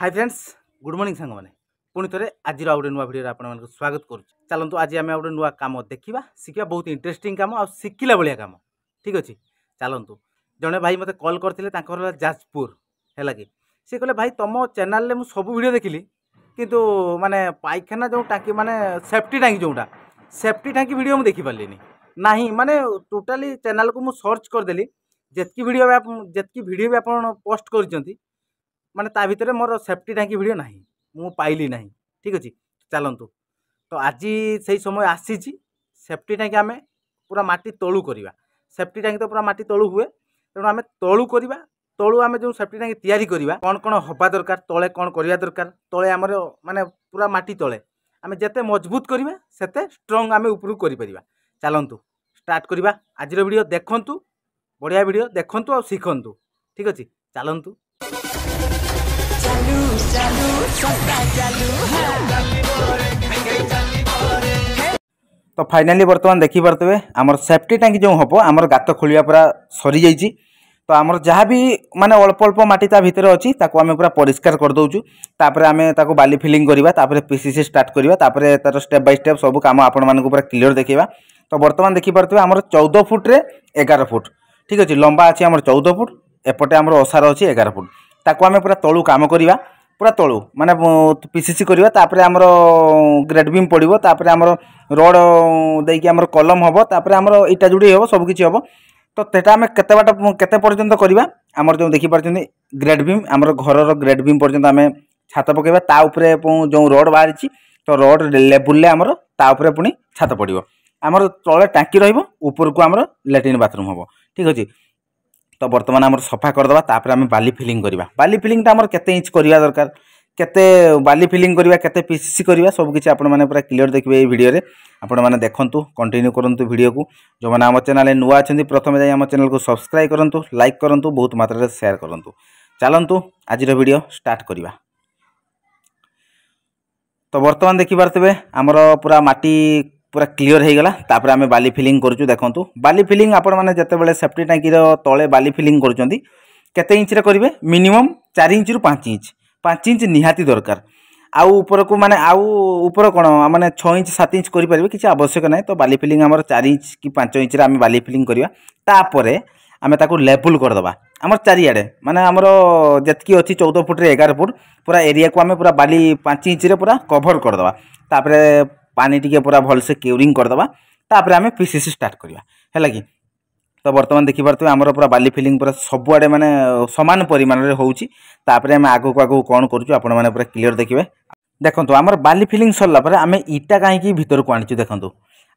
Hi friends good morning सांग मैंने पुणी थे आज गोटे नुआ भिडियो आपको स्वागत करुँ। चलतु आज आम गोटे नुआ कम देखा शिखा बहुत इंटरेस्टिंग कम आ शिखला भाया कम ठीक अच्छे। चलतु जड़े भाई मत कल करते जाजपुर है कि सी कहले भाई तुम चैनल में सब वीडियो देखिली किंतु माने पाइखाना जो टाँकी माने सेफ्टी टाँकी जोटा सेफ्टी टाँकी वीडियो मुझे देखिपारे ना माने टोटाली चैनल को मुझे सर्च करदेली जितकी वीडियो भी आप पोस्ट कर माने ता भितर मोर सेफ्टी टाँकी वीडियो ना मु पाइली ना ठीक अच्छे। चलतु तो आज से समय आसी सेफ्टी टाँकी आम पूरा माटी तलू करवा सेफ्टी टाँकी तो पूरा माटी तलू हुए तेणु आम तलू करवा तलू आम जो सेफ्टी टाँकी तैयारी करवा कौन कौन हवा दरकार तले कौन करवा दरकार तले आमर माने पूरा माटी तले आम जिते मजबूत करवा सेते स्ट्रंग आम उपरକୁ करिपरिबा। चलतु स्टार्ट करवा आज वीडियो देखंतु बढ़िया वीडियो देखंतु और शिखंतु ठीक अच्छे। चलतु तो फाइनाली बर्तमान देखी पारे आमर सेफ्टी टाँकी जो हम आमर गात खोलिया पूरा सरी जाइए तो आमर जहाँ भी माने अल्प अल्प माटी ता भितर अच्छी ताको आम पूरा परिष्कार कर दउचु तापर आम ताको बाली फिलिंग करवा तापर पीसीसी स्टार्ट करवा तापर तार स्टेप बाय स्टेप सब काम आपण मानक पूरा क्लियर देखा। तो बर्तमान देखी पारे आमर 14 फुट रे 11 फुट ठीक अच्छे लंबा अच्छी आमर 14 फुट एपटे आमर ओसार अच्छी 11 फुट ताको आम पूरा तलू काम करवा पूरा तलू माने पीसीसी करवा तापर आमर ग्रेड बीम पड़ो तापर आमर रड देकी आमर कलम हम तापर आमर इटा जोड़ी हम सबकिछि हम तो सेटा आम केते बाट केते पर्यंत करवा आमर जो देखि पारछन ग्रेड बीम आमर घरर ग्रेड बीम पर्यंत आम छात पकेबा ता उपरे जो रड बाहरी तो रड लेवल आमर ता उपरे पुणी छात पड़ो आमर तले टाँकी रहिबो ऊपर को आमर लैट्रिन बाथरूम हम ठीक अच्छे। तो बर्तमान आमर सफा करदे तापर आम बाली फिलिंग करवा बाली फिलिंग आमर केते इंच करवा दरकार केते बाली फिलिंग करवा केते पीसीसी करवा सबकिछि आपण माने पूरा क्लियर देखिबे ए वीडियो रे आपण माने देखंतु कंटिन्यू करंतु वीडियो को जो माने हम चैनल नुआ अछंती प्रथमे जाई हम चैनल को सब्सक्राइब करंतु लाइक करंतु बहुत मात्रा रे शेयर करंतु। चलंतु आज रो वीडियो स्टार्ट करवा। तो बर्तमान देखि पारथबे आमर पूरा माटी पूरा क्लियर हो गला तापर आम बाली फिलिंग करूँ। देखो बाली फिलिंग आपण मैंने जिते बड़े सेफ्टी टाँकी तले बाली फिलिंग करुँच केते इंच रे करेंगे मिनिमम 4 इंच रु 5 इंच निहाती दरकार आउ ऊपर को माने आउ ऊपर कौन माने 6 इंच 7 इंच करें किसी आवश्यक ना। तो बाली फिलिंग आमर 4 इंच कि 5 इंच आम बाली फिलिंग करवा तापर आम ताको लेवल करदे आमर चारिआडे माने आमर जतकी अच्छी 14 फुट रे 11 फुट पूरा एरिया को आम पूरा बाली 5 इंच रे पूरा कभर करदे तापर पानी टिके पूरा भलसे क्यूरिंग करदे तापर आम पीसीसी स्टार्ट करवा है कि। तो बर्तमान देखि पारथबे आमर पूरा बाली फिलिंग पूरा सबुआडे माने समान परिमाण रे होउची तापर आम आगो कौन करूँ आपण माने पूरा क्लियर देखिए। देखो आमर बाली फिलिंग सरला परे आम इटा कहीं भीतर को आनी देखो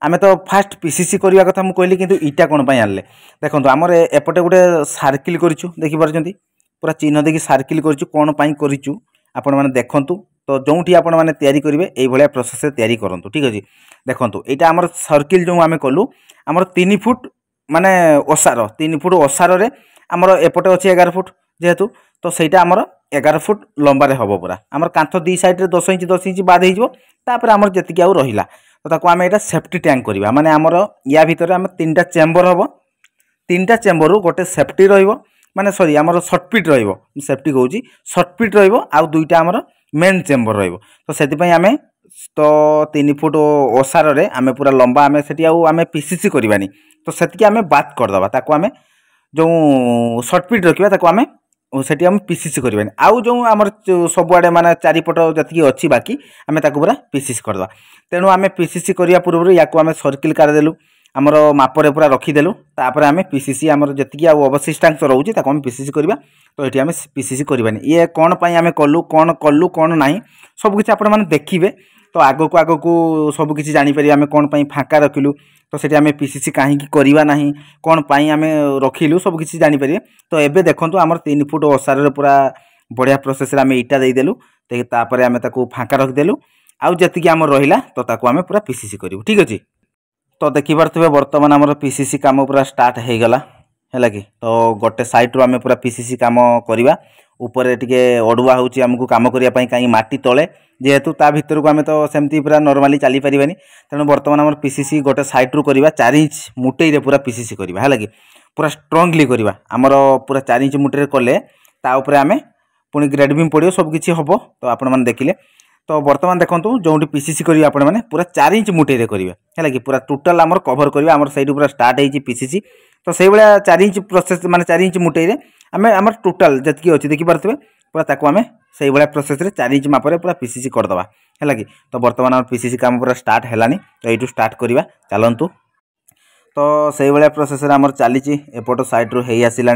आम तो फास्ट पीसीसी करवा कथा मुझे कहली किंतु इटा कौन पाई आनले देखो आमर एपटे गोटे सर्किल करिछु देखि पारछंती पूरा चिन्ह देखि सर्किल करिछु कौन पाई करिछु आपण माने देखंतु। तो जोठी आपण माने तैयारी करेंगे ये भाया प्रोसेस तैयारी करंतु ठीक अच्छे। देखो यहाँ आमर सर्किल जो आम कलु आमर 3 फुट माने ओसार 3 फुट ओसार रे आमर एपटे अच्छे 11 फुट जेहेतु तो सहीटा आमर 11 फुट लंबारे हम पूरा आमर कांथ दी साइड 10 इंच बाद होपर आमर जी आउ रहा तो ताको आम यहाँ सेफ्टी टैंक करवा माने आमर या भितर आम 3टा चेम्बर हम 3टा चेम्बर रु गोटे सेफ्टी माने सॉरी आमर सर्टपिट सेफ्टी कहूँ सर्टपिट आउ 2टा आमर मेन चेम्बर रहिबो तो सेति आम तो 3 फुट ओसार रे आम पूरा लंबा आम से आम पीसीसी करवानी तो सेति आम बात करदे ताको आम जो सर्टपिट रखा ताको आम सेठी आम पीसीसी करवानी आउ जो आमर सबुआडे माने चारिपट जति अच्छी बाकी आम ताको पूरा पीसीसी करदे तेणु आम पीसीसी करने पूर्व या आम सर्किल काटिदेलु आमर मापरे पूरा रखीदेलु तापर आम पीसीसी आमर जी अवशिष्टांश रोचे ताको आम पीसीसी करवा। तो ये आम पीसीसी करवानी ये कौन पाई आम कलु कौन ना सबकि आपण मैंने देखिए तो आग को सबकि जापर आम कौन पाई फाँका रखिलु तो से आम पीसीसी कहीं करवा ना कौन पाई आम रखिलु सबकि जापर। तो ये देखो आमर 3 फुट ओसार पूरा बढ़िया प्रोसेस आम इटा देदेलु तापर आम फाँका रखिदेलु आउ जी आम रहा तो ताको आम पूरा पीसीसी करूँ ठीक अच्छे। तो देखि पारथबे बर्तमान आमर पीसीसी काम पूरा स्टार्ट हो गला है कि। तो गोटे साइड रू आम पूरा पीसीसी काम करवा ऊपर टिके अड़ुआ होची हमको काम करिया पई कहीं माटी तले जेहेतु ता भितर को आम तो सेमती पूरा नॉर्मली चली परिबानी तेणु बर्तमान आमर पीसीसी गोटे साइड रू करवा 4 इंच मुटेई रे पूरा पीसीसी करवा है कि पूरा स्ट्रांगली करवा आमर पूरा 4 इंच मुटेई रे कले ता ऊपर आम पुणी ग्रेड बीम पड़ो सबकि हम तो आपण देखिले। तो बर्तमान देखो जो पीसीसी करेंगे आपण मैंने पूरा 4 इंच मुठे करेंगे है कि पूरा टोटाल आम कभर करेंगे आम सही पूरा स्टार्ट होती पीसीसी। तो से भाया 4 इंच प्रोसेस माने 4 इंच मुठे आम आम टोटाल जी अच्छी देखिपे पूरा ताको आम से भाया प्रोसेस 4 इंच मापे पूरा पीसीसी करदे है कि। तो बर्तमान आम पीसीसी काम पूरा स्टार्ट है तो यू स्टार्ट करवा चलतु। तो से भाया प्रोसेस आमर चली एपट साइड्रु हो आसला।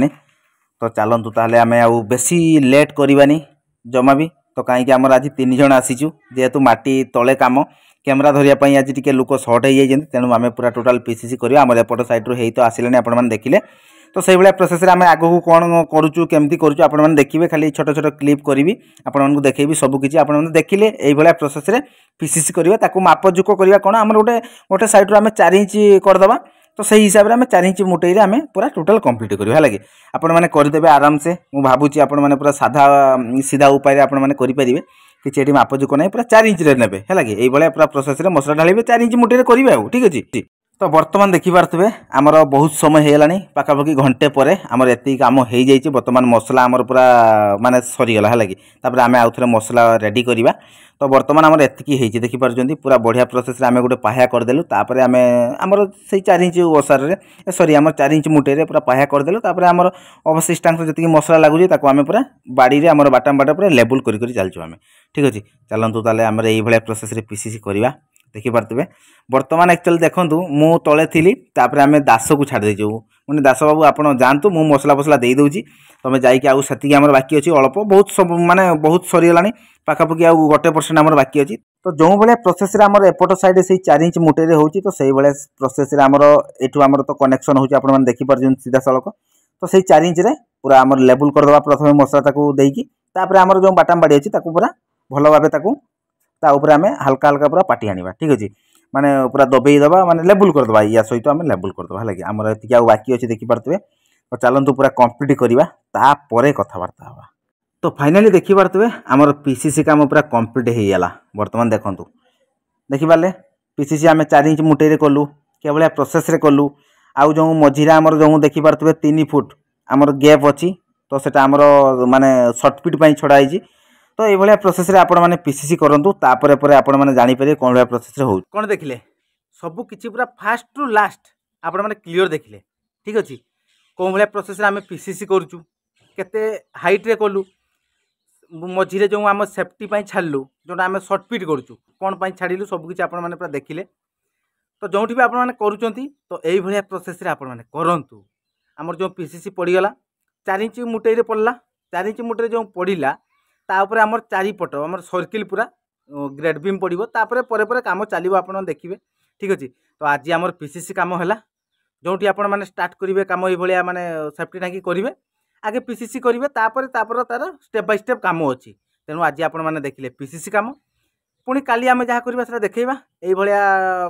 तो चलतु ताहले आम आउ बेसी लेट करवानी जमा भी। तो कहीं आमर आज 3 जन आसीचु जेहेतु माटी तले काम कैमेरा धरियापाई आज टी लोक सर्ट हो जाती तेणु आम पूरा टोटाल पीसीसी करवा आम एपट साइड्रु हो तो आसला आपण देखिले। तो से भाया प्रोसेस आम आगू कौन करूँ केमती करूँ आपण देखिए खाली छोट छोट क्लिप करी आपको देखी सबकि आप देखिले ये प्रोसेस पीसीसी करवा ताकू मापजुक करवा कौन आम गोटे गोटे सैड्रु आम 4 इंच करदे। तो सही हिसाब से आम 4 इंच मुठे आम पूरा टोटाल कंप्लीट करूँ है कि आपण मैंने करदे आराम से। मुझे भावुँ आपण मैंने पूरा साधा सीधा उपाय आपण मैंने करेंगे किसी ये मापजुक ना पूरा 4 इंच नेबे है कि ये पूरा प्रोसेस मसला ढालिबे 4 इंच मुठे करेंगे आउ ठीक अच्छे। तो बर्तमान देखिपे आमर बहुत समय होगा पाखापाखि घंटे पर आमर एति काम हो जाइए। बर्तमान मसला आमर पूरा माने सरीगला है कि आम आउ थे मसला रेडी करवा। तो बर्तमान आमर एति देखिपार पूरा बढ़िया प्रोसेस आम गोटे पाया करदेलु तापर आम आमर से 4 इंच ओसार सॉरी आमर 4 इंच मुठे पूरा पाया करदेलु तापर आमर अवशिष्टांश जी मसला लगुच आम पूरा बाड़ी आमर बाटाम बाटा पूरा लेबुल कर चलचु आम ठीक अच्छे। चलतु ताले आमर ये भाया प्रोसेस पीसीसी करवा देखिपे। बर्तमान एक्चुअली देखूँ मु तले थी आम दास को छाड़देचु मुझे दास बाबू आप जातु मु मसला फसला दे दूँगी तुम जाकि आम बाकी अच्छी अल्प बहुत सब माने बहुत सरीगला पाखापाखि आउ 1% आम बाकी अच्छी। तो जो भाया प्रोसेस आमर एपट साइड से 4 इंच मुठे होती तो से भाया प्रोसेस आमर एठू आमर तो कनेक्शन होची आपण माने देखि पार सीधा सड़क। तो से 4 इंच रे पूरा आमर लेबुल करदे प्रथम मसला ताकू देकी तापर आमर जो बाटाम बाड़ी अच्छी पूरा भल भाव ताकू ता ऊपर आम हल्का हल्का पूरा पाटी आनिबा ठीक अच्छे माने पूरा दबेई दबा माने लेबुल करदे या सहित आम लेबुल करदे है कि आमर एति आउ बाकी अच्छे देखिपे। तो चलतु पूरा कंप्लीट करवा तापर कथबार्ता हवा। तो फाइनाली देखिपे आमर पीसीसी काम पूरा कंप्लीट हो गला। बर्तमान देखूँ देखिपारे पीसीसी आम 4 इंच मुठे कलु के भाया प्रोसेस कलु आउ जो मझीरे आमर जो देखिपे 3 फुट आमर गैप अच्छी तो सेटा आमर माने सर्टफिट छड़ाई। तो ये भाया प्रोसेस आपण मैंने पीसीसी करूँ तापर आपण मैंने जानीपर कौन भाया प्रोसेस हो कौन देखिले सब किसी पूरा फास्ट टू लास्ट आपण मैंने क्लीयर देखिले ठीक अच्छे। कौन भाया प्रोसेस आम पीसीसी करूँ केते हाइट्रे कलु मझीरे जो आम सेफ्टी छाड़लु जोटा आम सर्टफिट करूँ कौन छाड़ू सबकि आप देखिले। तो जो भी आप करुँच तो यही प्रोसेस आपण मैंने करूँ आमर जो पीसीसी पड़गला 4 इंच मुठे पड़ला 4 इंच मुठे जो पड़ा तापर आमर चारिपट आमर सर्किल पूरा ग्रेड बीम पड़ो तापर पर काम चलो आप देखिए ठीक अच्छे। तो आज आमर पीसीसी काम है जो मैंने स्टार्ट करेंगे कम ये माने सेफ्टी टाँगी करेंगे आगे पीसीसी करेंगे तापर तार स्टेप बाय स्टेप कम अच्छी तेणु आज आप देखिले पीसीसी काम पुणी काली आम जहाँ करवा देखा ये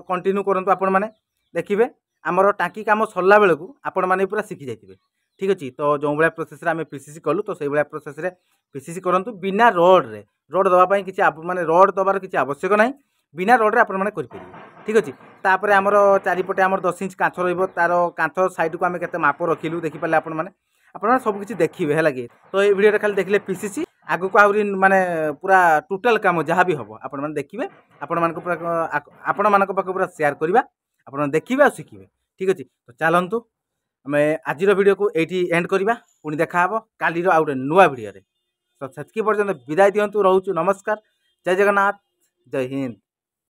कंटिन्यू करूँ आपण मैंने देखिए आमर टाँकी काम सरला बेलू आपण मैंने पूरा शिखी जाइए ठीक अच्छे। तो जो भाया प्रोसेस आम पीसीसी कलु तो से भाया प्रोसेस पीसीसी करूँ बिना रड दवापाई किसी माने रड दबार किसी आवश्यक ना बिना रड्रे आप ठीक अच्छे। तापर आमर चारिपटे आमर 10 इंच कांच तार कांच साइड को आम के माप रखिलु देखिपारे आप सबकि देखिए है कि। तो ये वीडियो खाली देखिले पीसीसी आगु को आहरी माने पूरा टोटाल काम जहाँ भी हम आप देखिए आपण पूरा शेयर करवा आप देखिए और शिखिए ठीक अच्छे। तो चलतु आम आज वीडियो को ये एंड करवा पुणी देखा काली आउ गोटे नुआ वीडियो। तो सेतकी पर्यंत विदाय दिंतु रोचु नमस्कार जय जगन्नाथ जय हिंद।